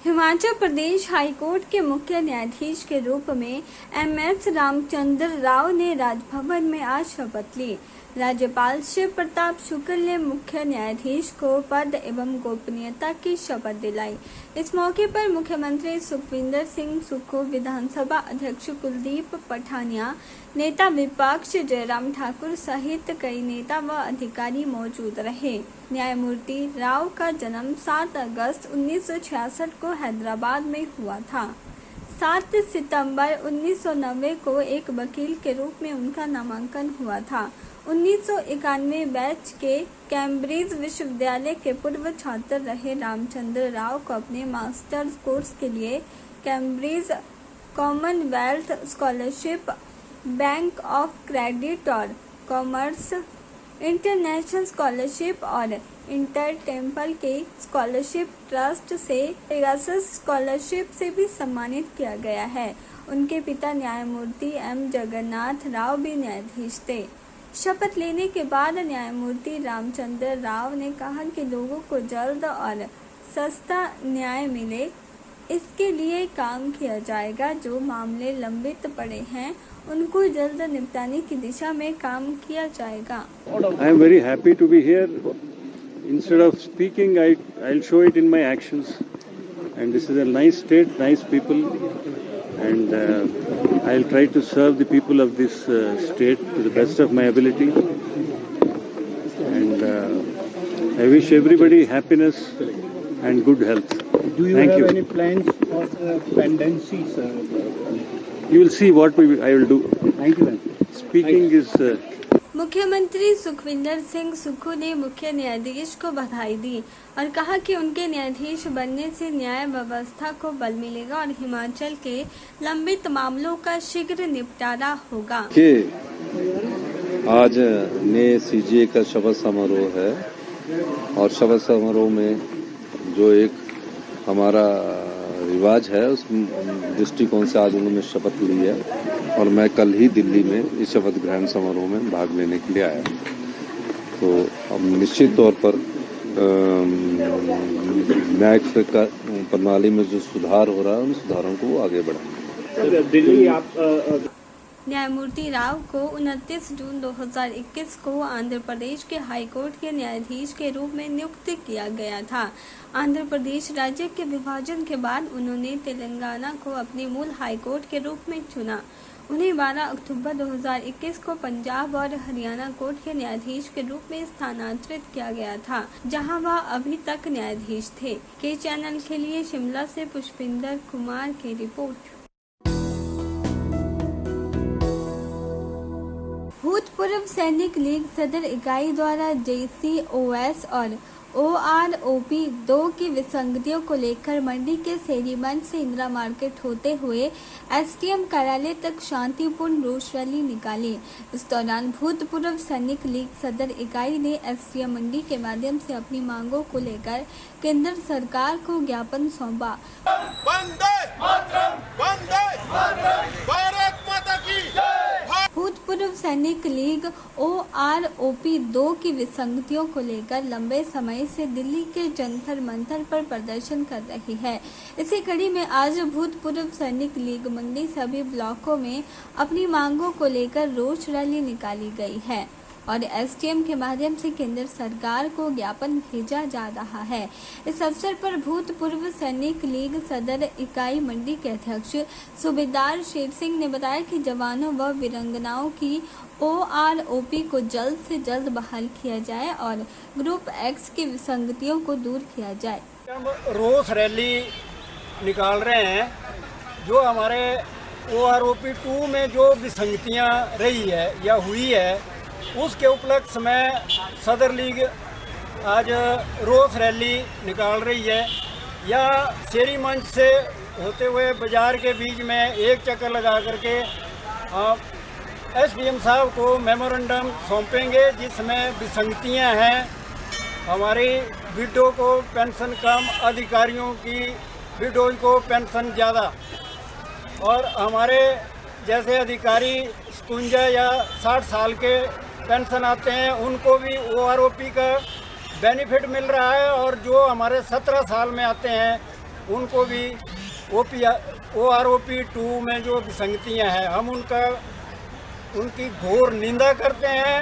Himachal Pradesh high court के मुख्य न्यायाधीश के रूप में एमएस रामचंद्र राव ने राजभवन में आज शपथ ली। राज्यपाल शिव प्रताप शुक्ल ने मुख्य न्यायाधीश को पद एवं गोपनीयता की शपथ दिलाई। इस मौके पर मुख्यमंत्री सुखविंदर सिंह सुक्खू, विधानसभा अध्यक्ष कुलदीप पठानिया, नेता विपक्ष जयराम ठाकुर सहित कई नेता व अधिकारी मौजूद रहे। न्यायमूर्ति राव का जन्म 7 अगस्त 1966 को हैदराबाद में हुआ था। 7 सितंबर 1990 को एक वकील के रूप में उनका नामांकन हुआ था। 1991 बैच के कैम्ब्रिज विश्वविद्यालय के पूर्व छात्र रहे रामचंद्र राव को अपने मास्टर्स कोर्स के लिए Cambridge Commonwealth scholarship, bank of credit और कॉमर्स इंटरनेशनल स्कॉलरशिप और इंटर टेम्पल के स्कॉलरशिप ट्रस्ट से पेगासस स्कॉलरशिप से भी सम्मानित किया गया है। उनके पिता न्यायमूर्ति एम जगन्नाथ राव भी न्यायाधीश थे। शपथ लेने के बाद न्यायमूर्ति रामचंद्र राव ने कहा कि लोगों को जल्द और सस्ता न्याय मिले, इसके लिए काम किया जाएगा। जो मामले लंबित पड़े हैं उनको जल्द निपटाने की दिशा में काम किया जाएगा। I am very happy to be here. Instead of speaking, I'll show it in my actions. And this is a nice state, nice people, and I'll try to serve the people of this state to the best of my ability. And I wish everybody happiness and good health. Do you have any plans for pendency, sir? You will see what I will do. Thank you. Speaking is. मुख्यमंत्री सुखविंदर सिंह सुक्खू ने मुख्य न्यायाधीश को बधाई दी और कहा कि उनके न्यायाधीश बनने से न्याय व्यवस्था को बल मिलेगा और हिमाचल के लंबित मामलों का शीघ्र निपटारा होगा। आज नए सीजे का शपथ समारोह है और शपथ समारोह में जो एक हमारा रिवाज है उस दृष्टिकोण से आज उन्होंने शपथ ली है और मैं कल ही दिल्ली में इस शपथ ग्रहण समारोह में भाग लेने के लिए आया। तो अब निश्चित तौर पर न्यायिक प्रणाली में जो सुधार हो रहा है उन सुधारों को आगे बढ़ाएंगे। दिल्ली आप न्यायमूर्ति राव को 29 जून 2021 को आंध्र प्रदेश के हाईकोर्ट के न्यायाधीश के रूप में नियुक्त किया गया था। आंध्र प्रदेश राज्य के विभाजन के बाद उन्होंने तेलंगाना को अपने मूल हाईकोर्ट के रूप में चुना। उन्हें 12 अक्टूबर 2021 को पंजाब और हरियाणा कोर्ट के न्यायाधीश के रूप में स्थानांतरित किया गया था, जहां वह अभी तक न्यायाधीश थे। के चैनल के लिए शिमला से पुष्पिंदर कुमार की रिपोर्ट। भूतपूर्व सैनिक लीग सदर इकाई द्वारा JCOS और OROP 2 की विसंगतियों को लेकर मंडी के सेरी मंच से इंदिरा मार्केट होते हुए SDM कार्यालय तक शांतिपूर्ण रोष रैली निकाली। इस दौरान भूतपूर्व सैनिक लीग सदर इकाई ने SDM मंडी के माध्यम से अपनी मांगों को लेकर केंद्र सरकार को ज्ञापन सौंपा। भूतपूर्व सैनिक लीग OROP 2 की विसंगतियों को लेकर लंबे समय से दिल्ली के जंतर मंतर पर प्रदर्शन कर रही है। इसी कड़ी में आज भूतपूर्व सैनिक लीग मंडी सभी ब्लॉकों में अपनी मांगों को लेकर रोष रैली निकाली गई है और SDM के माध्यम से केंद्र सरकार को ज्ञापन भेजा जा रहा है। इस अवसर पर भूतपूर्व सैनिक लीग सदर इकाई मंडी के अध्यक्ष सूबेदार शेर सिंह ने बताया कि जवानों व वीरांगनाओं की OROP को जल्द से जल्द बहाल किया जाए और ग्रुप X की विसंगतियों को दूर किया जाए। रोष रैली निकाल रहे हैं। जो हमारे OROP 2 में जो विसंगतियां रही है या हुई है उसके उपलक्ष्य में सदर लीग आज रोष रैली निकाल रही है। या शेरी मंच से होते हुए बाजार के बीच में एक चक्कर लगा करके SDM साहब को मेमोरेंडम सौंपेंगे जिसमें विसंगतियां हैं। हमारी विडो को पेंशन कम, अधिकारियों की विडो को पेंशन ज़्यादा और हमारे जैसे अधिकारी 57 या 60 साल के पेंशन आते हैं उनको भी OROP का बेनिफिट मिल रहा है और जो हमारे 17 साल में आते हैं उनको भी OROP 2 में जो विसंगतियां हैं हम उनकी घोर निंदा करते हैं।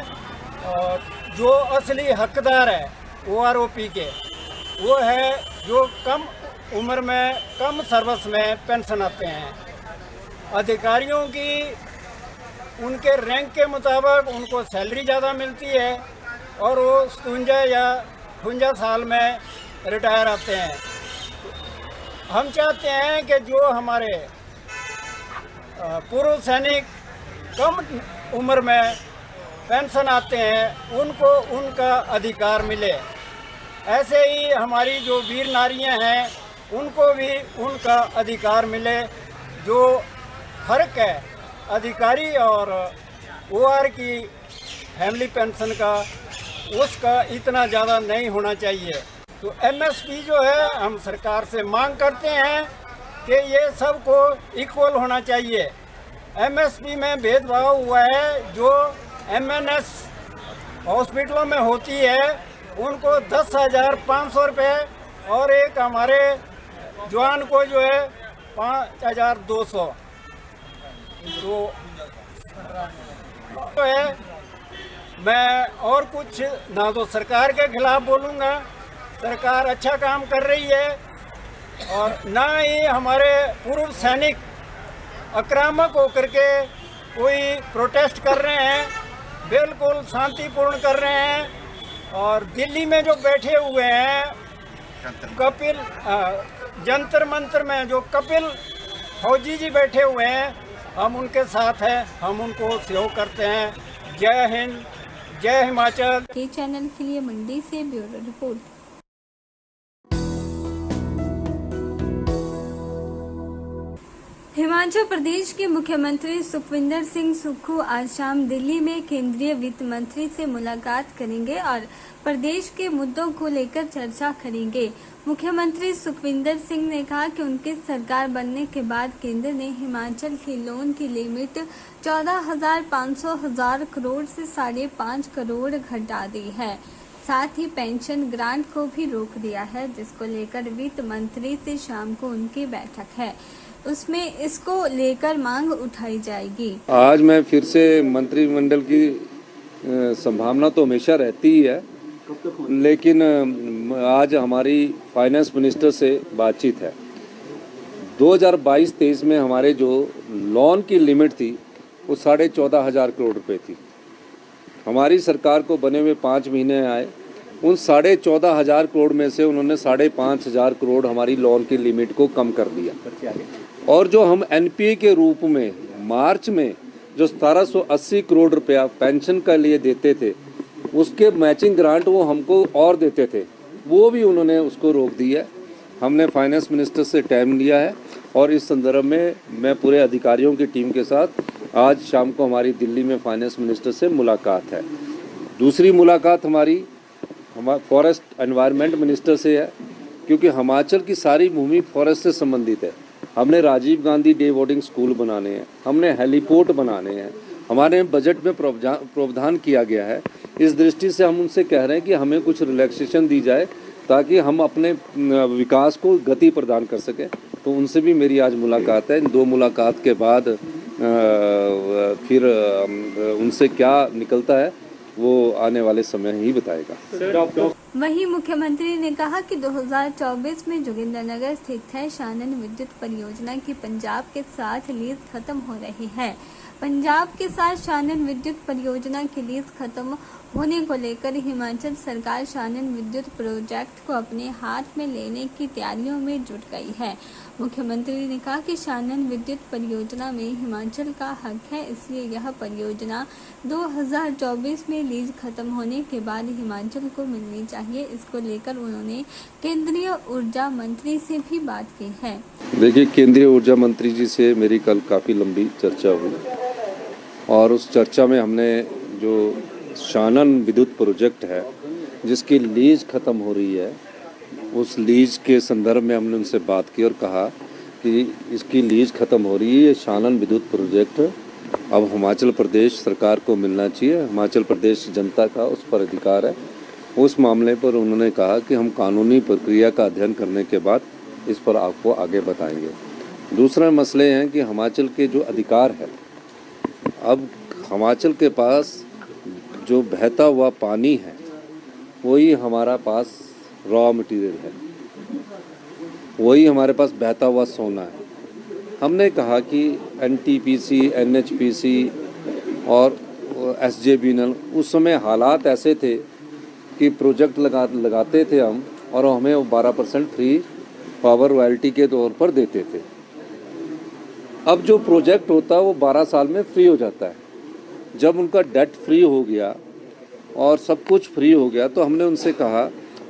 और जो असली हकदार है OROP के वो है जो कम उम्र में कम सर्विस में पेंशन आते हैं। अधिकारियों की उनके रैंक के मुताबिक उनको सैलरी ज़्यादा मिलती है और वो 57 या 58 साल में रिटायर आते हैं। हम चाहते हैं कि जो हमारे पूर्व सैनिक कम उम्र में पेंशन आते हैं उनको उनका अधिकार मिले। ऐसे ही हमारी जो वीर नारियां हैं उनको भी उनका अधिकार मिले। जो फर्क है अधिकारी और OR की फैमिली पेंशन का उसका इतना ज़्यादा नहीं होना चाहिए। तो MSP जो है हम सरकार से मांग करते हैं कि ये सबको इक्वल होना चाहिए। MSP में भेदभाव हुआ है। जो MNS हॉस्पिटलों में होती है उनको 10,500 रुपये और एक हमारे जवान को जो है 5,200 तो है। मैं और कुछ ना तो सरकार के खिलाफ बोलूँगा, सरकार अच्छा काम कर रही है, और ना ही हमारे पूर्व सैनिक आक्रामक होकर के कोई प्रोटेस्ट कर रहे हैं, बिल्कुल शांतिपूर्ण कर रहे हैं। और दिल्ली में जो बैठे हुए हैं कपिल जंतर मंतर में जो कपिल फौजी जी बैठे हुए हैं हम उनके साथ हैं, हम उनको सहयोग करते हैं। जय हिंद, जय हिमाचल। के चैनल के लिए मंडी से ब्यूरो रिपोर्ट। हिमाचल प्रदेश के मुख्यमंत्री सुखविंदर सिंह सुक्खू आज शाम दिल्ली में केंद्रीय वित्त मंत्री से मुलाकात करेंगे और प्रदेश के मुद्दों को लेकर चर्चा करेंगे। मुख्यमंत्री सुखविंदर सिंह ने कहा कि उनकी सरकार बनने के बाद केंद्र ने हिमाचल की लोन की लिमिट 14,500 करोड़ से 5.5 करोड़ घटा दी है। साथ ही पेंशन ग्रांट को भी रोक दिया है, जिसको लेकर वित्त मंत्री से शाम को उनकी बैठक है, उसमें इसको लेकर मांग उठाई जाएगी। आज मैं फिर से मंत्रिमंडल की संभावना तो हमेशा रहती ही है, लेकिन आज हमारी फाइनेंस मिनिस्टर से बातचीत है। 2022-23 में हमारे जो लोन की लिमिट थी वो 14,500 करोड़ रुपए थी। हमारी सरकार को बने हुए 5 महीने आए, उन 14,500 करोड़ में से उन्होंने 5,500 करोड़ हमारी लोन की लिमिट को कम कर दिया। और जो हम NPA के रूप में मार्च में जो 1780 करोड़ रुपया पेंशन का लिए देते थे, उसके मैचिंग ग्रांट वो हमको और देते थे, वो भी उन्होंने उसको रोक दिया। हमने फाइनेंस मिनिस्टर से टाइम लिया है और इस संदर्भ में मैं पूरे अधिकारियों की टीम के साथ आज शाम को हमारी दिल्ली में फाइनेंस मिनिस्टर से मुलाकात है। दूसरी मुलाकात हमारी फॉरेस्ट एनवायरनमेंट मिनिस्टर से है, क्योंकि हिमाचल की सारी भूमि फॉरेस्ट से संबंधित है। हमने Rajiv Gandhi day boarding school बनाने हैं, हमने हेलीपोर्ट बनाने हैं, हमारे बजट में प्रावधान किया गया है। इस दृष्टि से हम उनसे कह रहे हैं कि हमें कुछ रिलैक्सेशन दी जाए ताकि हम अपने विकास को गति प्रदान कर सकें। तो उनसे भी मेरी आज मुलाकात है। इन 2 मुलाकात के बाद फिर उनसे क्या निकलता है वो आने वाले समय ही बताएगा। वहीं मुख्यमंत्री ने कहा कि 2024 में जोगिंद्रनगर स्थित है शानन विद्युत परियोजना की पंजाब के साथ लीज खत्म हो रही है। पंजाब के साथ शानन विद्युत परियोजना की लीज खत्म होने को लेकर हिमाचल सरकार शानन विद्युत प्रोजेक्ट को अपने हाथ में लेने की तैयारियों में जुट गई है। मुख्यमंत्री ने कहा कि शानन विद्युत परियोजना में हिमाचल का हक है, इसलिए यह परियोजना 2024 में लीज खत्म होने के बाद हिमाचल को मिलनी चाहिए। इसको लेकर उन्होंने केंद्रीय ऊर्जा मंत्री से भी बात की है। देखिए, केंद्रीय ऊर्जा मंत्री जी से मेरी कल काफ़ी लंबी चर्चा हुई और उस चर्चा में हमने जो शानन विद्युत प्रोजेक्ट है जिसकी लीज ख़त्म हो रही है, उस लीज के संदर्भ में हमने उनसे बात की और कहा कि इसकी लीज ख़त्म हो रही है, ये शानन विद्युत प्रोजेक्ट अब हिमाचल प्रदेश सरकार को मिलना चाहिए। हिमाचल प्रदेश जनता का उस पर अधिकार है। उस मामले पर उन्होंने कहा कि हम कानूनी प्रक्रिया का अध्ययन करने के बाद इस पर आपको आगे बताएंगे। दूसरा मसले हैं कि हिमाचल के जो अधिकार है, अब हिमाचल के पास जो बहता हुआ पानी है वही हमारा पास रॉ मटेरियल है, वही हमारे पास बहता हुआ सोना है। हमने कहा कि एनटीपीसी, एनएचपीसी और एसजेबीएनएल, उस समय हालात ऐसे थे कि प्रोजेक्ट लगाते थे हम और हमें 12% फ्री पावर रॉयल्टी के तौर पर देते थे। अब जो प्रोजेक्ट होता है वो 12 साल में फ्री हो जाता है। जब उनका डेट फ्री हो गया और सब कुछ फ्री हो गया तो हमने उनसे कहा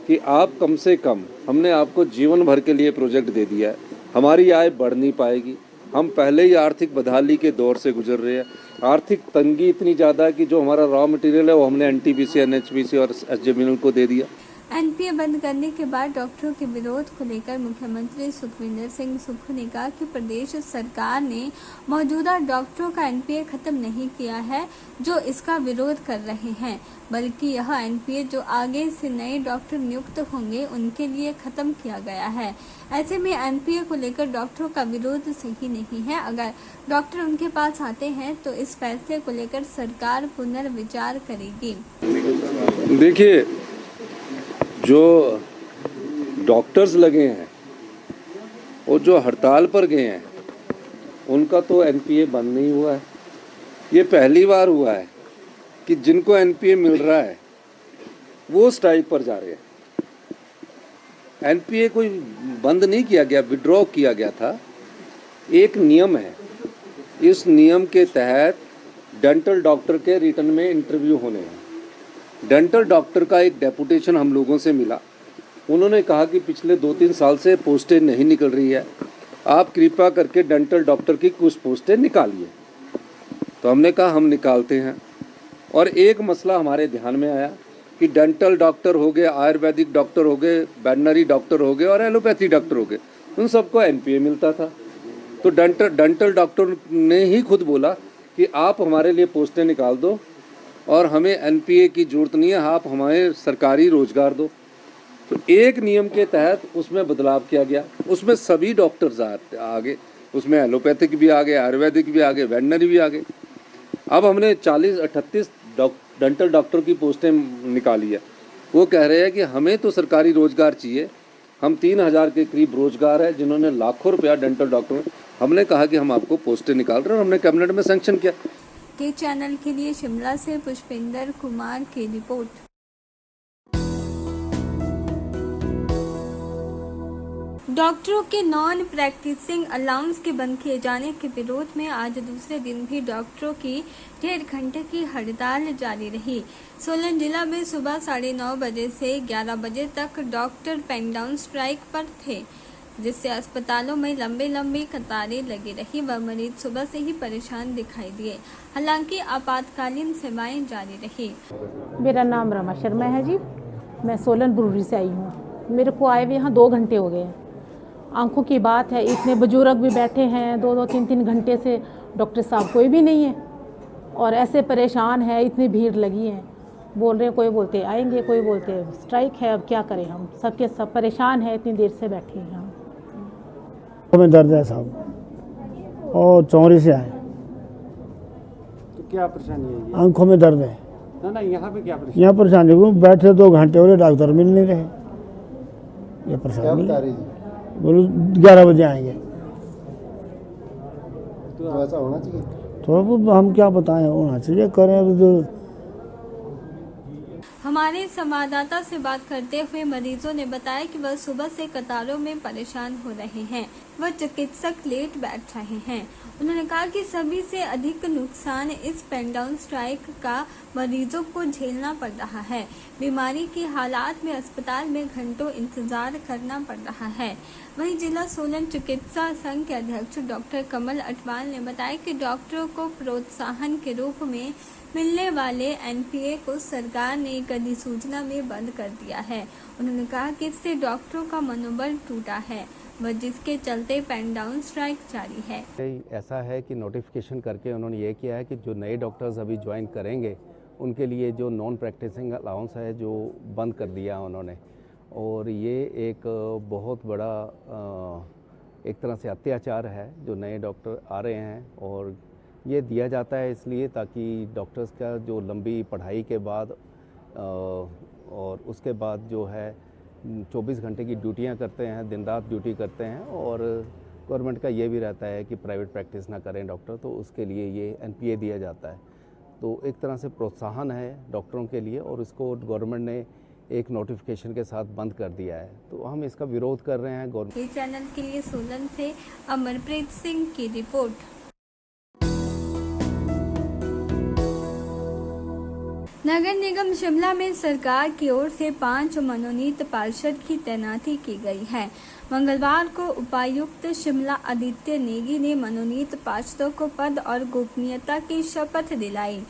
कि आप कम से कम, हमने आपको जीवन भर के लिए प्रोजेक्ट दे दिया है, हमारी आय बढ़ नहीं पाएगी, हम पहले ही आर्थिक बदहाली के दौर से गुजर रहे हैं, आर्थिक तंगी इतनी ज़्यादा है कि जो हमारा रॉ मटेरियल है वो हमने एनटीपीसी, एनएचपीसी और एसजेबीएनएल को दे दिया। एनपीए बंद करने के बाद डॉक्टरों के विरोध को लेकर मुख्यमंत्री सुखविंदर सिंह सुक्खू ने कहा कि प्रदेश सरकार ने मौजूदा डॉक्टरों का एनपीए खत्म नहीं किया है जो इसका विरोध कर रहे हैं, बल्कि यह एनपीए जो आगे से नए डॉक्टर नियुक्त होंगे उनके लिए खत्म किया गया है। ऐसे में एनपीए को लेकर डॉक्टरों का विरोध सही नहीं है। अगर डॉक्टर उनके पास आते हैं तो इस फैसले को लेकर सरकार पुनर्विचार करेगी। देखिए, जो डॉक्टर्स लगे हैं और जो हड़ताल पर गए हैं उनका तो एनपीए बंद नहीं हुआ है। ये पहली बार हुआ है कि जिनको एनपीए मिल रहा है वो स्ट्राइक पर जा रहे हैं। एनपीए कोई बंद नहीं किया गया, विड्रॉ किया गया था। एक नियम है, इस नियम के तहत डेंटल डॉक्टर के रिटर्न में इंटरव्यू होने हैं। डेंटल डॉक्टर का एक डेपुटेशन हम लोगों से मिला, उन्होंने कहा कि पिछले 2-3 साल से पोस्टें नहीं निकल रही है, आप कृपया करके डेंटल डॉक्टर की कुछ पोस्टें निकालिए। तो हमने कहा हम निकालते हैं। और एक मसला हमारे ध्यान में आया कि डेंटल डॉक्टर हो गए, आयुर्वेदिक डॉक्टर हो गए, वेटनरी डॉक्टर हो गए और एलोपैथी डॉक्टर हो गए, उन सबको एनपीए मिलता था। तो डेंटल डॉक्टर ने ही खुद बोला कि आप हमारे लिए पोस्टें निकाल दो और हमें एनपीए की ज़रूरत नहीं है, आप हमें सरकारी रोज़गार दो। तो एक नियम के तहत उसमें बदलाव किया गया, उसमें सभी डॉक्टर्स आ गए, उसमें एलोपैथिक भी आ गए, आयुर्वेदिक भी आ गए, वेटनरी भी आ गए। अब हमने 40-38 डेंटल डॉक्टर की पोस्टें निकाली है। वो कह रहे हैं कि हमें तो सरकारी रोज़गार चाहिए, हम 3000 के करीब रोज़गार है जिन्होंने लाखों रुपया डेंटल डॉक्टर में। हमने कहा कि हम आपको पोस्टें निकाल रहे हैं और हमने कैबिनेट में सैंक्शन किया। के चैनल के लिए शिमला से पुष्पिंदर कुमार की रिपोर्ट। डॉक्टरों के नॉन प्रैक्टिसिंग अलाउंस के बंद किए जाने के विरोध में आज दूसरे दिन भी डॉक्टरों की 1.5 घंटे की हड़ताल जारी रही। सोलन जिला में सुबह 9:30 बजे से 11 बजे तक डॉक्टर पेन डाउन स्ट्राइक पर थे, जिससे अस्पतालों में लंबी कतारें लगी रही व मरीज सुबह से ही परेशान दिखाई दिए। हालांकि आपातकालीन सेवाएं जारी रही। मेरा नाम रमा शर्मा है जी, मैं सोलन ब्रूरी से आई हूँ। मेरे को आए हुए यहाँ 2 घंटे हो गए। आंखों की बात है, इतने बुजुर्ग भी बैठे हैं, 2-2, 3-3 घंटे से डॉक्टर साहब कोई भी नहीं है और ऐसे परेशान है, इतनी भीड़ लगी है। बोल रहे हैं, कोई बोलते आएंगे, कोई बोलते स्ट्राइक है। अब क्या करें, हम सबके सब परेशान है, इतनी देर से बैठे हैं हम। में दर्द है साहब और चौरी से आए। तो क्या परेशानी है? आंखों में दर्द है ना, यहाँ पे क्या परेशानी? यहाँ परेशानी को बैठे 2 घंटे हो रहे, डॉक्टर मिल नहीं रहे। ये परेशानी बोलो 11 बजे आएंगे। तो ऐसा होना चाहिए। तो अब हम क्या बताएं, होना चाहिए, करें अब जो। हमारे संवाददाता से बात करते हुए मरीजों ने बताया कि वह सुबह से कतारों में परेशान हो रहे हैं, वह चिकित्सक लेट बैठ रहे हैं। उन्होंने कहा कि सभी से अधिक नुकसान इस पेन डाउन स्ट्राइक का मरीजों को झेलना पड़ रहा है। बीमारी की हालात में अस्पताल में घंटों इंतजार करना पड़ रहा है। वहीं जिला सोलन चिकित्सा संघ के अध्यक्ष डॉक्टर कमल अटवाल ने बताया कि डॉक्टरों को प्रोत्साहन के रूप में मिलने वाले एनपीए को सरकार ने एक अधिसूचना में बंद कर दिया है। उन्होंने कहा कि इससे डॉक्टरों का मनोबल टूटा है व जिसके चलते पेन डाउन स्ट्राइक जारी है। ऐसा है कि नोटिफिकेशन करके उन्होंने ये किया है कि जो नए डॉक्टर्स अभी ज्वाइन करेंगे उनके लिए जो नॉन प्रैक्टिसिंग अलाउंस है जो बंद कर दिया उन्होंने, और ये एक बहुत बड़ा एक तरह से अत्याचार है जो नए डॉक्टर आ रहे हैं, और ये दिया जाता है इसलिए ताकि डॉक्टर्स का जो लंबी पढ़ाई के बाद और उसके बाद जो है 24 घंटे की ड्यूटियां करते हैं, दिन रात ड्यूटी करते हैं, और गवर्नमेंट का ये भी रहता है कि प्राइवेट प्रैक्टिस ना करें डॉक्टर, तो उसके लिए ये NPA दिया जाता है। तो एक तरह से प्रोत्साहन है डॉक्टरों के लिए, और इसको गवर्नमेंट ने एक नोटिफिकेशन के साथ बंद कर दिया है, तो हम इसका विरोध कर रहे हैं। गवर्नमेंट चैनल के लिए सोलन से अमरप्रीत सिंह की रिपोर्ट। नगर निगम शिमला में सरकार की ओर से 5 मनोनीत पार्षद की तैनाती की गई है। मंगलवार को उपायुक्त शिमला आदित्य नेगी ने मनोनीत पार्षदों को पद और गोपनीयता की शपथ दिलाई।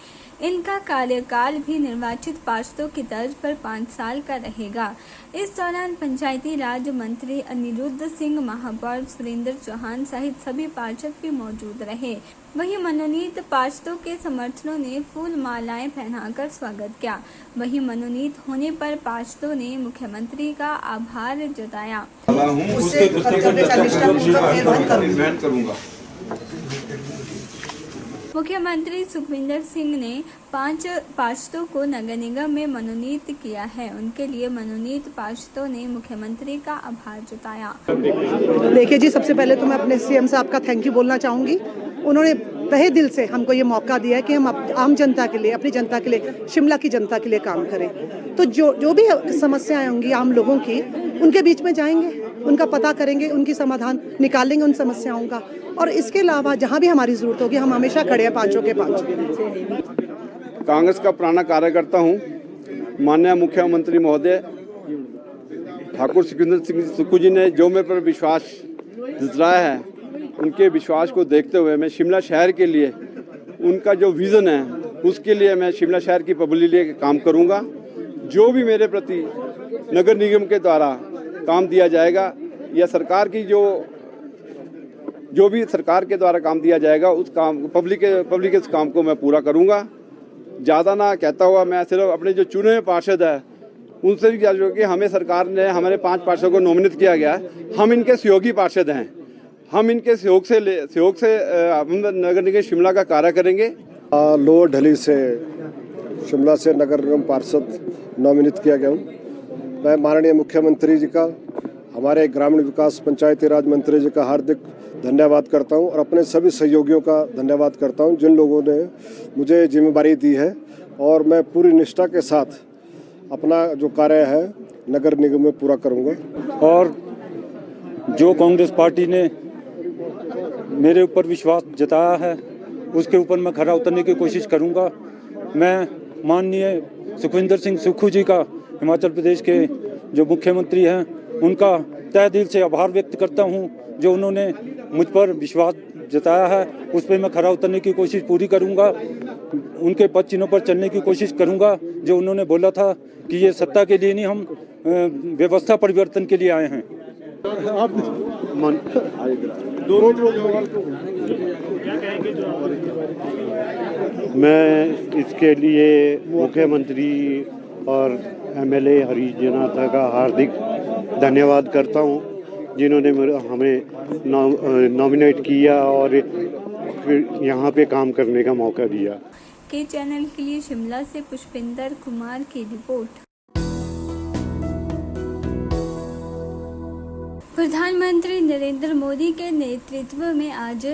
इनका कार्यकाल भी निर्वाचित पार्षदों की तर्ज पर 5 साल का रहेगा। इस दौरान पंचायती राज मंत्री अनिरुद्ध सिंह, महापौर सुरेंद्र चौहान सहित सभी पार्षद भी मौजूद रहे। वहीं मनोनीत पार्षदों के समर्थकों ने फूल मालाएं पहनाकर स्वागत किया। वहीं मनोनीत होने पर पार्षदों ने मुख्यमंत्री का आभार जताया। मुख्यमंत्री सुखविंदर सिंह ने 5 पार्षदों को नगर निगम में मनोनीत किया है। उनके लिए मनोनीत पार्षदों ने मुख्यमंत्री का आभार जताया। देखिए जी, सबसे पहले तो मैं अपने CM साहब का थैंक यू बोलना चाहूँगी। उन्होंने तहे दिल से हमको ये मौका दिया है कि हम आम जनता के लिए, अपनी जनता के लिए, शिमला की जनता के लिए काम करें। तो जो भी समस्याएं होंगी आम लोगों की, उनके बीच में जाएंगे, उनका पता करेंगे, उनकी समाधान निकालेंगे उन समस्याओं का। और इसके अलावा जहाँ भी हमारी जरूरत होगी हम हमेशा खड़े हैं 5 के 5। कांग्रेस का पुराना कार्यकर्ता हूँ। माननीय मुख्यमंत्री महोदय ठाकुर सुखविंदर सिंह सुक्खू जी ने जो मेरे पर विश्वास जताया है, उनके विश्वास को देखते हुए मैं शिमला शहर के लिए, उनका जो विज़न है उसके लिए मैं शिमला शहर की पब्लिक के लिए काम करूँगा। जो भी मेरे प्रति नगर निगम के द्वारा काम दिया जाएगा या सरकार की जो भी सरकार के द्वारा काम दिया जाएगा, उस काम पब्लिक के इस काम को मैं पूरा करूँगा। ज़्यादा ना कहता हुआ मैं सिर्फ अपने जो चुने हुए पार्षद है उनसे भी कह कि हमें सरकार ने हमारे 5 पार्षदों को नॉमिनेट किया गया है, हम इनके सहयोगी पार्षद हैं। हम इनके सहयोग से नगर निगम शिमला का कार्य करेंगे। लोअर ढली से शिमला से नगर निगम पार्षद नॉमिनेट किया गया हूँ। मैं माननीय मुख्यमंत्री जी का, हमारे ग्रामीण विकास पंचायती राज मंत्री जी का हार्दिक धन्यवाद करता हूं, और अपने सभी सहयोगियों का धन्यवाद करता हूं जिन लोगों ने मुझे जिम्मेदारी दी है, और मैं पूरी निष्ठा के साथ अपना जो कार्य है नगर निगम में पूरा करूंगा। और जो कांग्रेस पार्टी ने मेरे ऊपर विश्वास जताया है उसके ऊपर मैं खरा उतरने की कोशिश करूंगा। मैं माननीय सुखविंदर सिंह सुक्खू जी का, हिमाचल प्रदेश के जो मुख्यमंत्री हैं, उनका तहे दिल से आभार व्यक्त करता हूं। जो उन्होंने मुझ पर विश्वास जताया है उस पर मैं खरा उतरने की कोशिश पूरी करूंगा। उनके पद चिन्हों पर चलने की कोशिश करूंगा। जो उन्होंने बोला था कि ये सत्ता के लिए नहीं, हम व्यवस्था परिवर्तन के लिए आए हैं। मैं इसके लिए मुख्यमंत्री और MLA हरीश जनाता का हार्दिक धन्यवाद करता हूं, जिन्होंने हमें नॉमिनेट किया और फिर यहाँ पे काम करने का मौका दिया। के चैनल के लिए शिमला से पुष्पिंदर कुमार की रिपोर्ट। प्रधानमंत्री नरेंद्र मोदी के नेतृत्व में आज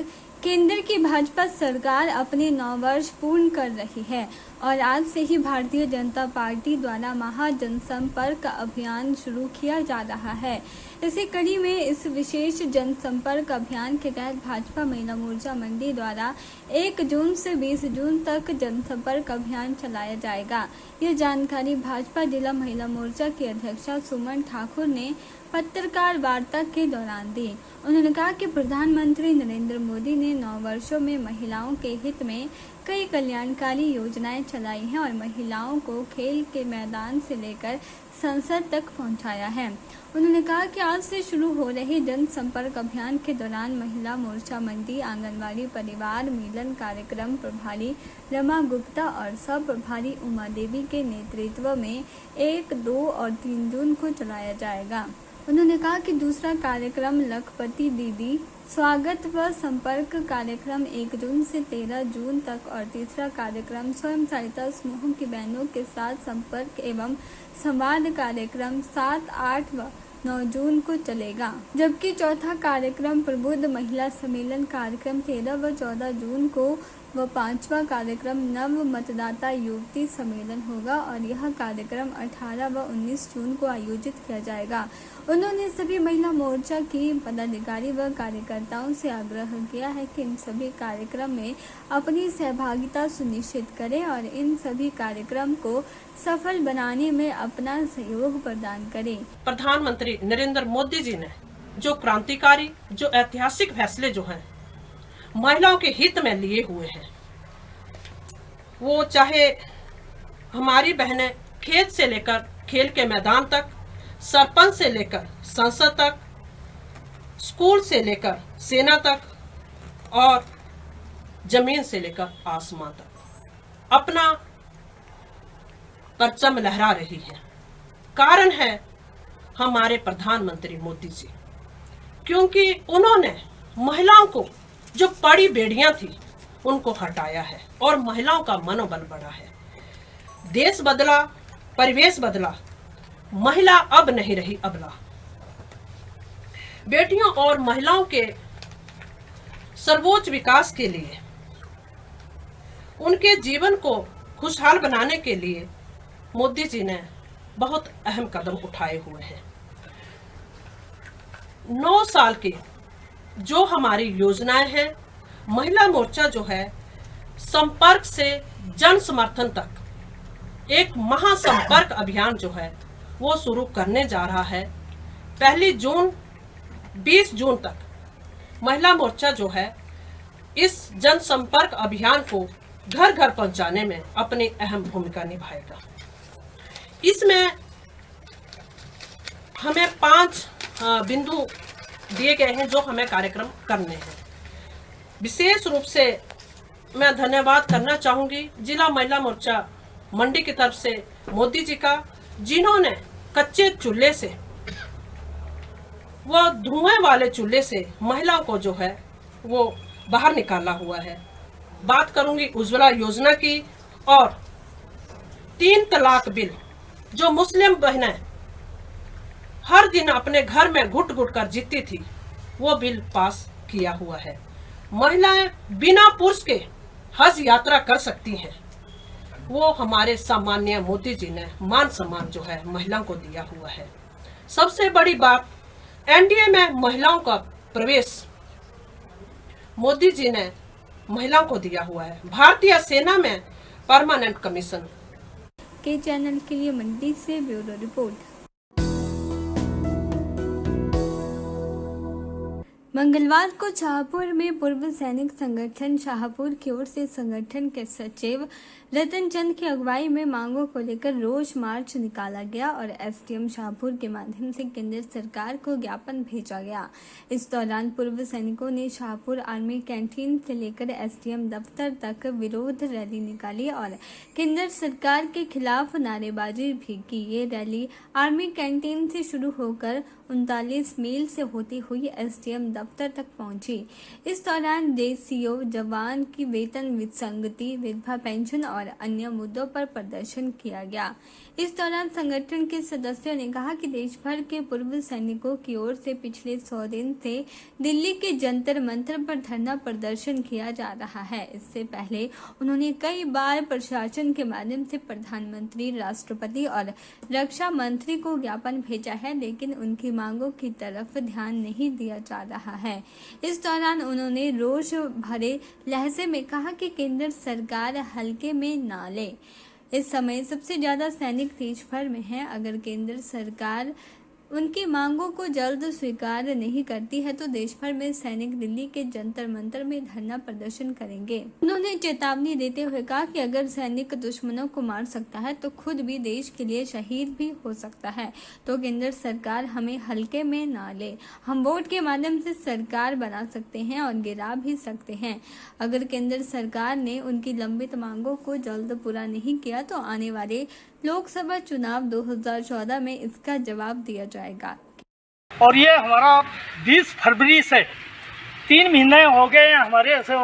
केंद्र की भाजपा सरकार अपने 9 वर्ष पूर्ण कर रही है, और आज से ही भारतीय जनता पार्टी द्वारा महा जनसंपर्क अभियान शुरू किया जा रहा है। इसी कड़ी में इस विशेष जनसंपर्क अभियान के तहत भाजपा महिला मोर्चा मंडी द्वारा 1 जून से 20 जून तक जनसंपर्क अभियान चलाया जाएगा। यह जानकारी भाजपा जिला महिला मोर्चा की अध्यक्षा सुमन ठाकुर ने पत्रकार वार्ता के दौरान दी। उन्होंने कहा कि प्रधानमंत्री नरेंद्र मोदी ने 9 वर्षों में महिलाओं के हित में कई कल्याणकारी योजनाएं चलाई हैं, और महिलाओं को खेल के मैदान से लेकर संसद तक पहुंचाया है। उन्होंने कहा कि आज से शुरू हो रहे जनसंपर्क अभियान के दौरान महिला मोर्चा मंडी, आंगनबाड़ी, परिवार मिलन कार्यक्रम प्रभारी रमा गुप्ता और सह प्रभारी उमा देवी के नेतृत्व में 1, 2 और 3 जून को चलाया जाएगा। उन्होंने कहा कि दूसरा कार्यक्रम लखपति दीदी स्वागत व संपर्क कार्यक्रम 1 जून से 13 जून तक और तीसरा कार्यक्रम स्वयं सहायता समूह की बहनों के साथ संपर्क एवं संवाद कार्यक्रम 7, 8 व 9 जून को चलेगा, जबकि चौथा कार्यक्रम प्रबुद्ध महिला सम्मेलन कार्यक्रम 13 व 14 जून को व 5वां कार्यक्रम नव मतदाता युवती सम्मेलन होगा और यह कार्यक्रम 18 व 19 जून को आयोजित किया जाएगा। उन्होंने सभी महिला मोर्चा की पदाधिकारी व कार्यकर्ताओं से आग्रह किया है कि इन सभी कार्यक्रम में अपनी सहभागिता सुनिश्चित करें और इन सभी कार्यक्रम को सफल बनाने में अपना सहयोग प्रदान करें। प्रधानमंत्री नरेंद्र मोदी जी ने जो क्रांतिकारी, जो ऐतिहासिक फैसले जो हैं महिलाओं के हित में लिए हुए हैं, वो चाहे हमारी बहनें खेत से लेकर खेल के मैदान तक, सरपंच से लेकर संसद तक, स्कूल से लेकर सेना तक और जमीन से लेकर आसमान तक अपना परचम लहरा रही है। कारण है हमारे प्रधानमंत्री मोदी जी, क्योंकि उन्होंने महिलाओं को जो बड़ी बेड़ियां थी उनको हटाया है और महिलाओं का मनोबल बढ़ा है। देश बदला, परिवेश बदला, महिला अब नहीं रही अबला। बेटियों और महिलाओं के सर्वोच्च विकास के लिए, उनके जीवन को खुशहाल बनाने के लिए मोदी जी ने बहुत अहम कदम उठाए हुए हैं। 9 साल की जो हमारी योजनाएं हैं, महिला मोर्चा जो है संपर्क से जन समर्थन तक एक महासंपर्क अभियान जो है वो शुरू करने जा रहा है। 1 जून 20 जून तक महिला मोर्चा जो है इस जनसंपर्क अभियान को घर घर पहुंचाने में अपनी अहम भूमिका निभाएगा। इसमें हमें 5 बिंदु दिए गए हैं जो हमें कार्यक्रम करने हैं। विशेष रूप से मैं धन्यवाद करना चाहूंगी जिला महिला मोर्चा मंडी की तरफ से मोदी जी का, जिन्होंने कच्चे चूल्हे से व धुएं वाले चूल्हे से महिलाओं को जो है वो बाहर निकाला हुआ है। बात करूंगी उज्ज्वला योजना की और 3 तलाक बिल जो मुस्लिम बहनें हर दिन अपने घर में घुट घुट कर जीती थी, वो बिल पास किया हुआ है। महिलाएं बिना पुरुष के हज यात्रा कर सकती हैं। वो हमारे सम्माननीय मोदी जी ने मान सम्मान जो है महिलाओं को दिया हुआ है। सबसे बड़ी बात, एनडीए में महिलाओं का प्रवेश मोदी जी ने महिलाओं को दिया हुआ है। भारतीय सेना में परमानेंट कमीशन। के चैनल के लिए मंडी से ब्यूरो रिपोर्ट। मंगलवार को शाहपुर में पूर्व सैनिक संगठन शाहपुर की ओर से संगठन के सचिव रतन चंद की अगुवाई में मांगों को लेकर रोष मार्च निकाला गया और एसडीएम शाहपुर के माध्यम से केंद्र सरकार को ज्ञापन भेजा गया। इस दौरान पूर्व सैनिकों ने शाहपुर आर्मी कैंटीन से लेकर एसडीएम दफ्तर तक विरोध रैली निकाली और केंद्र सरकार के खिलाफ नारेबाजी भी की। ये रैली आर्मी कैंटीन से शुरू होकर 39 मील से होती हुई एसडीएम दफ्तर तक पहुंची। इस दौरान जेसीओ जवान की वेतन विसंगति, विधवा पेंशन और अन्य मुद्दों पर प्रदर्शन किया गया। इस दौरान संगठन के सदस्यों ने कहा कि देश भर के पूर्व सैनिकों की ओर से पिछले 100 दिन से दिल्ली के जंतर मंतर पर धरना प्रदर्शन किया जा रहा है। इससे पहले उन्होंने कई बार प्रशासन के माध्यम से प्रधानमंत्री, राष्ट्रपति और रक्षा मंत्री को ज्ञापन भेजा है, लेकिन उनकी मांगों की तरफ ध्यान नहीं दिया जा रहा है। इस दौरान उन्होंने रोष भरे लहजे में कहा कि केंद्र सरकार हल्के में ना ले। इस समय सबसे ज्यादा सैनिक देश भर में हैं। अगर केंद्र सरकार उनकी मांगों को जल्द स्वीकार नहीं करती है तो देश भर में सैनिक दिल्ली के जंतर मंतर में धरना प्रदर्शन करेंगे। उन्होंने चेतावनी देते हुए कहा कि अगर सैनिक दुश्मनों को मार सकता है तो खुद भी देश के लिए शहीद भी हो सकता है, तो केंद्र सरकार हमें हल्के में ना ले। हम वोट के माध्यम से सरकार बना सकते हैं और गिरा भी सकते हैं। अगर केंद्र सरकार ने उनकी लंबित मांगों को जल्द पूरा नहीं किया तो आने वाले लोकसभा चुनाव 2014 में इसका जवाब दिया जाएगा। और ये हमारा 20 फरवरी से 3 महीने हो गए हमारे ऐसे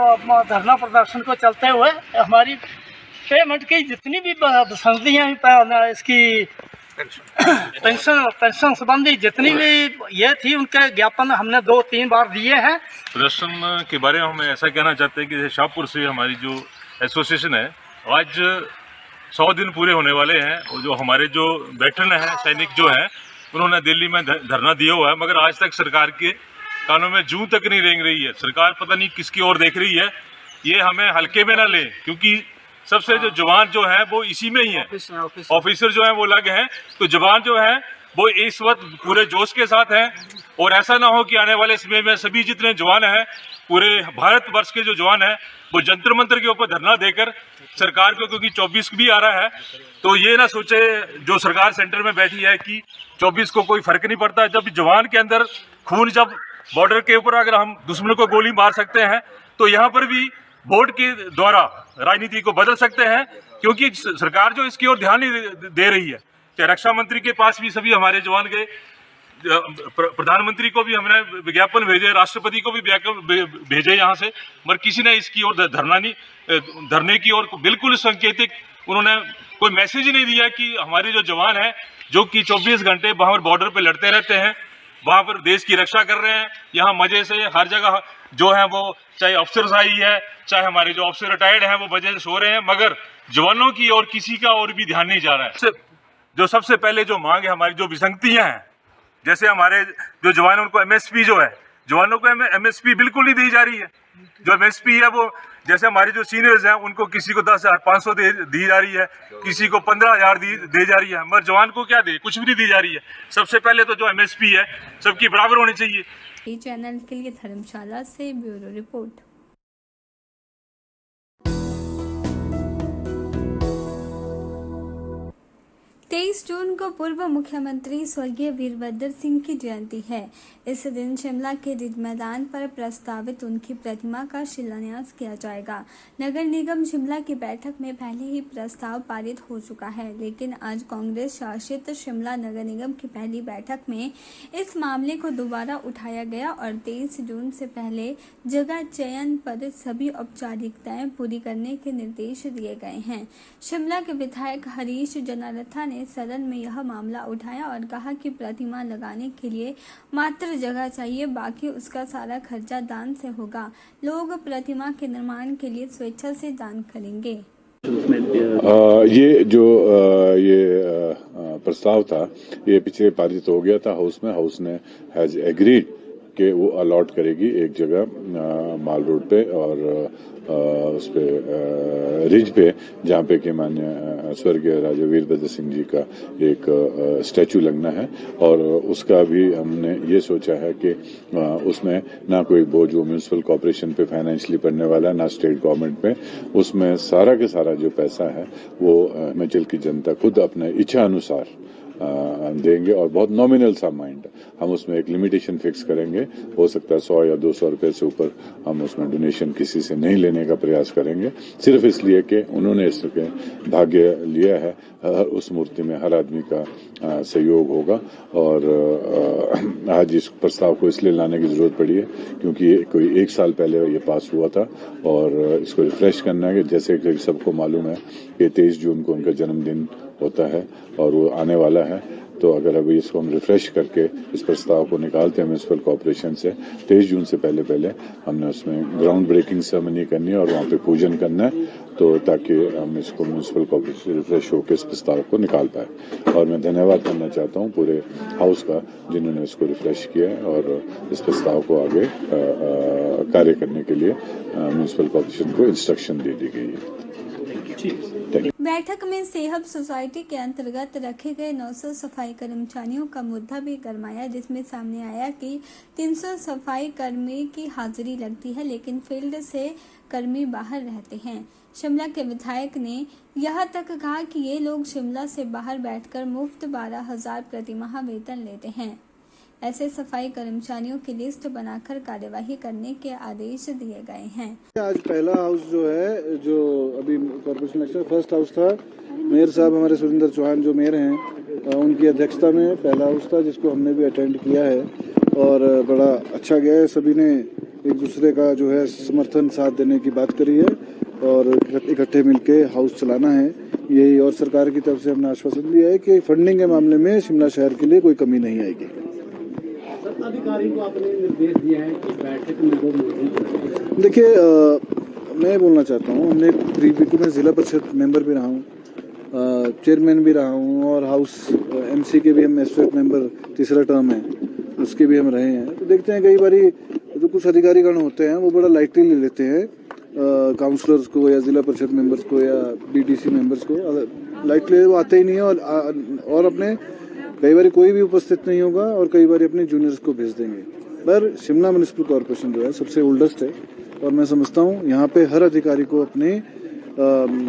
धरना प्रदर्शन को चलते हुए। हमारी पेमेंट की जितनी भी संधियाँ इसकी पेंशन संबंधी जितनी भी ये थी उनके ज्ञापन हमने 2-3 बार दिए हैं। प्रदर्शन के बारे में हम ऐसा कहना चाहते हैं कि शाहपुर से हमारी जो एसोसिएशन है आज 100 दिन पूरे होने वाले हैं और जो हमारे जो वेटरन हैं सैनिक जो हैं उन्होंने दिल्ली में धरना दिया हुआ है, मगर आज तक सरकार के कानों में जूं तक नहीं रेंग रही है। सरकार पता नहीं किसकी ओर देख रही है। ये हमें हल्के में ना ले, क्योंकि सबसे जो जवान जो है वो इसी में ही है, ऑफिसर जो है वो अलग हैं, तो जवान जो है वो इस वक्त पूरे जोश के साथ हैं। और ऐसा ना हो कि आने वाले समय में सभी जितने जवान हैं पूरे भारतवर्ष के जो जवान हैं वो जंतर मंतर के ऊपर धरना देकर सरकार को, क्योंकि 24 भी आ रहा है, तो ये ना सोचे जो सरकार सेंटर में बैठी है कि 24 को कोई फर्क नहीं पड़ता। जब जवान के अंदर खून, जब बॉर्डर के ऊपर अगर हम दुश्मन को गोली मार सकते हैं तो यहाँ पर भी वोट के द्वारा राजनीति को बदल सकते हैं, क्योंकि सरकार जो इसकी ओर ध्यान नहीं दे रही है। चाहे रक्षा मंत्री के पास भी सभी हमारे जवान गए, प्रधानमंत्री को भी हमने विज्ञापन भेजे, राष्ट्रपति को भी भेजे यहाँ से, मगर किसी ने इसकी ओर धरने की ओर बिल्कुल संकेतिक उन्होंने कोई मैसेज ही नहीं दिया कि हमारे जो जवान हैं जो कि 24 घंटे वहाँ बॉर्डर पे लड़ते रहते हैं, वहाँ पर देश की रक्षा कर रहे हैं, यहाँ मजे से हर जगह जो है वो चाहे अफसरशाही है, चाहे हमारे जो अफसर रिटायर्ड हैं वो मजे से सो रहे हैं, मगर जवानों की और किसी का और भी ध्यान नहीं जा रहा है। जो सबसे पहले जो मांग है, हमारी जो विसंगतियां हैं, जैसे हमारे जो जवान उनको एमएसपी जो है, जवानों को एमएसपी बिल्कुल नहीं दी जा रही है। जो एमएसपी है वो जैसे हमारे जो सीनियर्स हैं उनको किसी को 10,500 दी जा रही है, किसी को 15,000 दी जा रही है, मगर जवान को क्या दे, कुछ भी नहीं दी जा रही है। सबसे पहले तो जो एमएसपी है सबकी बराबर होनी चाहिए। चैनल के लिए धर्मशाला से ब्यूरो रिपोर्ट। 23 जून को पूर्व मुख्यमंत्री स्वर्गीय वीरभद्र सिंह की जयंती है। इस दिन शिमला के रिज मैदान पर प्रस्तावित उनकी प्रतिमा का शिलान्यास किया जाएगा। नगर निगम शिमला की बैठक में पहले ही प्रस्ताव पारित हो चुका है, लेकिन आज कांग्रेस शासित शिमला नगर निगम की पहली बैठक में इस मामले को दोबारा उठाया गया और 23 जून से पहले जगह चयन पर सभी औपचारिकताएं पूरी करने के निर्देश दिए गए हैं। शिमला के विधायक हरीश जनारथा ने सदन में यह मामला उठाया और कहा कि प्रतिमा लगाने के लिए मात्र जगह चाहिए, बाकी उसका सारा खर्चा दान से होगा। लोग प्रतिमा के निर्माण के लिए स्वेच्छा से दान करेंगे। ये जो प्रस्ताव था ये पिछले पारित हो गया था हाउस में। हाउस ने हैज एग्रीड कि वो अलॉट करेगी एक जगह माल रोड पे और उस पे रिज पे, जहाँ पे कि माननीय स्वर्गीय राजा वीरभद्र सिंह जी का एक स्टैचू लगना है। और उसका भी हमने ये सोचा है कि उसमें ना कोई बोझ वो म्यूनिसिपल कॉर्पोरेशन पे फाइनेंशियली पड़ने वाला है, ना स्टेट गवर्नमेंट पे। उसमें सारा के सारा जो पैसा है वो हिमाचल की जनता खुद अपने इच्छा अनुसार देंगे और बहुत नॉमिनल सा अमाउंट हम उसमें एक लिमिटेशन फिक्स करेंगे। हो सकता है 100 या 200 रुपए से ऊपर हम उसमें डोनेशन किसी से नहीं लेने का प्रयास करेंगे, सिर्फ इसलिए कि उन्होंने इसके भाग्य लिया है। उस मूर्ति में हर आदमी का सहयोग होगा और आज इस प्रस्ताव को इसलिए लाने की जरूरत पड़ी है क्योंकि कोई 1 साल पहले ये पास हुआ था और इसको रिफ्रेश करना है। जैसे कि सबको मालूम है कि 23 जून को उनका जन्मदिन होता है और वो आने वाला है, तो अगर अभी इसको हम रिफ्रेश करके इस प्रस्ताव को निकालते हैं म्यूनिसिपल कॉर्पोरेशन से 23 जून से पहले हमने उसमें ग्राउंड ब्रेकिंग सेरेमनी करनी है और वहाँ पे पूजन करना है, तो ताकि हम इसको म्यूनिसिपल कॉर्पोरेशन से रिफ्रेश होकर इस प्रस्ताव को निकाल पाए। और मैं धन्यवाद करना चाहता हूँ पूरे हाउस का जिन्होंने इसको रिफ्रेश किया है और इस प्रस्ताव को आगे कार्य करने के लिए म्यूनिसिपल कॉर्पोरेशन को इंस्ट्रक्शन दे दी गई है। बैठक में सेहब सोसाइटी के अंतर्गत रखे गए 900 सफाई कर्मचारियों का मुद्दा भी गरमाया, जिसमें सामने आया कि 300 सफाई कर्मी की हाजिरी लगती है लेकिन फील्ड से कर्मी बाहर रहते हैं। शिमला के विधायक ने यह तक कहा कि ये लोग शिमला से बाहर बैठकर मुफ्त 12,000 प्रतिमाह वेतन लेते हैं। ऐसे सफाई कर्मचारियों की लिस्ट बनाकर कार्यवाही करने के आदेश दिए गए हैं। आज पहला हाउस जो है, जो अभी कॉर्पोरेशन इलेक्शन फर्स्ट हाउस था, मेयर साहब हमारे सुरेंद्र चौहान जो मेयर हैं उनकी अध्यक्षता में पहला हाउस था, जिसको हमने भी अटेंड किया है और बड़ा अच्छा गया है। सभी ने एक दूसरे का जो है समर्थन साथ देने की बात करी है और इकट्ठे मिलके हाउस चलाना है यही। और सरकार की तरफ से हमने आश्वासन दिया है कि फंडिंग के मामले में शिमला शहर के लिए कोई कमी नहीं आएगी। अधिकारी को आपने निर्देश दिया है कि बैठक में वो मौजूद। देखिए, मैं बोलना चाहता हूँ, हमने प्रीविक में जिला परिषद मेंबर भी रहा हूँ, चेयरमैन भी रहा हूँ और हाउस एमसी के भी हम एसोसिएट मेंबर तीसरा टर्म है, उसके भी हम रहे हैं। तो देखते हैं कई बारी जो कुछ अधिकारीगण होते हैं वो बड़ा लाइटली ले लेते हैं काउंसलर्स को या जिला परिषद मेंबर्स को या बीडीसी मेंबर्स को लाइटली, वो आते ही नहीं है और अपने कई बार कोई भी उपस्थित नहीं होगा और कई बार अपने जूनियर्स को भेज देंगे। पर शिमला म्युनिसिपल कॉर्पोरेशन जो है सबसे ओल्डेस्ट है और मैं समझता हूँ यहाँ पे हर अधिकारी को अपने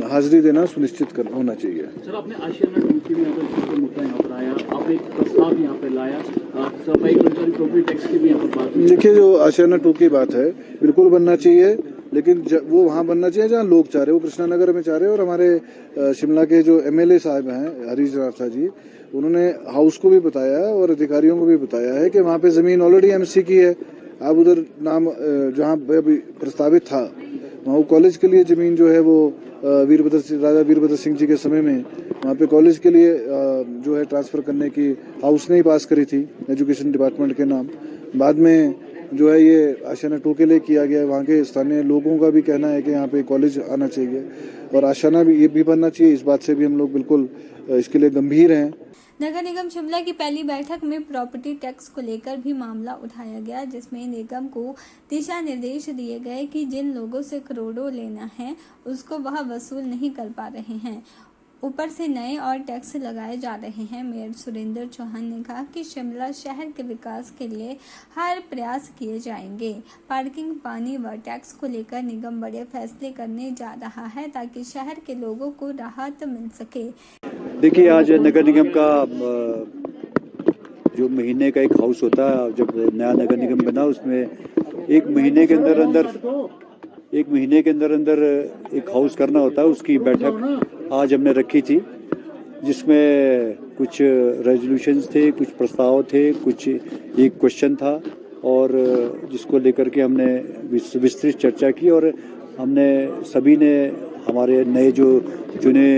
हाजिरी देना सुनिश्चित होना चाहिए। सर, आपने आशियाना टूकी में मुद्दा यहाँ पर आया, आपने एक प्रस्ताव यहाँ पे लाया, सफाई कर्मचारी प्रॉपर्टी टैक्स की भी यहाँ पर बात। देखिए, जो आशियाना टू की बात है बिल्कुल बनना चाहिए, लेकिन वो वहाँ बनना चाहिए जहाँ लोग चाह रहे हैं। वो कृष्णानगर में चाह रहे हैं और हमारे शिमला के जो एमएलए साहब हैं हरीश जनार्था जी, उन्होंने हाउस को भी बताया और अधिकारियों को भी बताया है कि वहाँ पे जमीन ऑलरेडी एमसी की है। आप उधर नाम जहाँ अभी प्रस्तावित था वहाँ कॉलेज के लिए जमीन जो है वो राजा वीरभद्र सिंह जी के समय में वहाँ पे कॉलेज के लिए जो है ट्रांसफर करने की हाउस ने ही पास करी थी एजुकेशन डिपार्टमेंट के नाम। बाद में जो है ये आशियाना टू के लिए किया गया। वहाँ के स्थानीय लोगों का भी कहना है कि यहाँ पे कॉलेज आना चाहिए और आशियाना भी ये भी बनना चाहिए। इस बात से भी हम लोग बिल्कुल इसके लिए गंभीर हैं। नगर निगम शिमला की पहली बैठक में प्रॉपर्टी टैक्स को लेकर भी मामला उठाया गया, जिसमें निगम को दिशा निर्देश दिए गए कि जिन लोगों से करोड़ों लेना है उसको वह वसूल नहीं कर पा रहे हैं, ऊपर से नए और टैक्स लगाए जा रहे हैं। मेयर सुरेंद्र चौहान ने कहा कि शिमला शहर के विकास के लिए हर प्रयास किए जाएंगे। पार्किंग, पानी व टैक्स को लेकर निगम बड़े फैसले करने जा रहा है ताकि शहर के लोगों को राहत मिल सके। देखिए, आज नगर निगम का जो महीने का एक हाउस होता है, जब नया नगर निगम बना उसमें एक महीने के अंदर एक हाउस करना होता है। उसकी बैठक आज हमने रखी थी, जिसमें कुछ रेजोल्यूशंस थे, कुछ प्रस्ताव थे, कुछ एक क्वेश्चन था और जिसको लेकर के हमने विस्तृत चर्चा की और हमने सभी ने हमारे नए जो चुने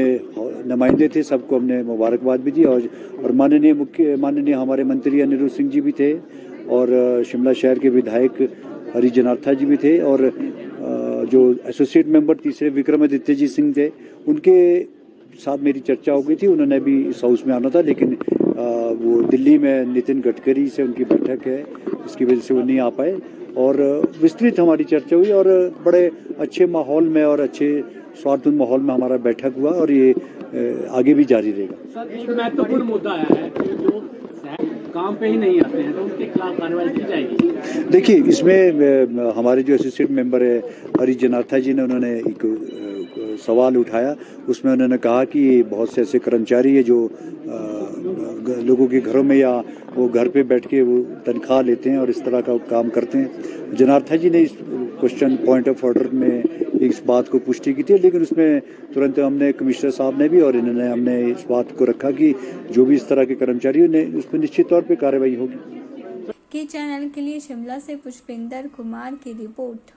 नुमाइंदे थे सबको हमने मुबारकबाद भी दी और माननीय हमारे मंत्री अनिरुद्ध सिंह जी भी थे और शिमला शहर के विधायक हरीश जनार्था जी भी थे और जो एसोसिएट मेंबर तीसरे विक्रमादित्य जी सिंह थे, उनके साथ मेरी चर्चा हो गई थी। उन्होंने भी इस हाउस में आना था, लेकिन वो दिल्ली में नितिन गडकरी से उनकी बैठक है, इसकी वजह से वो नहीं आ पाए और विस्तृत हमारी चर्चा हुई और बड़े अच्छे माहौल में और अच्छे स्वार्थपूर्ण माहौल में हमारा बैठक हुआ और ये आगे भी जारी रहेगा। सर, एक महत्वपूर्ण मुद्दा आया है कि जो काम पे ही नहीं आते हैं तो उनके खिलाफ कार्रवाई की जाएगी। देखिए, इसमें हमारे जो एसोसिएट मेंबर है हरीश जनार्था जी ने उन्होंने एक सवाल उठाया। उसमें उन्होंने कहा कि बहुत से ऐसे कर्मचारी है जो लोगों के घरों में या वो घर पे बैठ के वो तनख्वाह लेते हैं और इस तरह का काम करते हैं। जनार्था जी ने इस क्वेश्चन पॉइंट ऑफ ऑर्डर में इस बात को पुष्टि की थी, लेकिन उसमें तुरंत हमने कमिश्नर साहब ने भी और हमने इस बात को रखा कि जो भी इस तरह के कर्मचारियों ने उस पर निश्चित तौर पे कार्रवाई होगी। के चैनल के लिए शिमला से पुष्पिंदर कुमार की रिपोर्ट।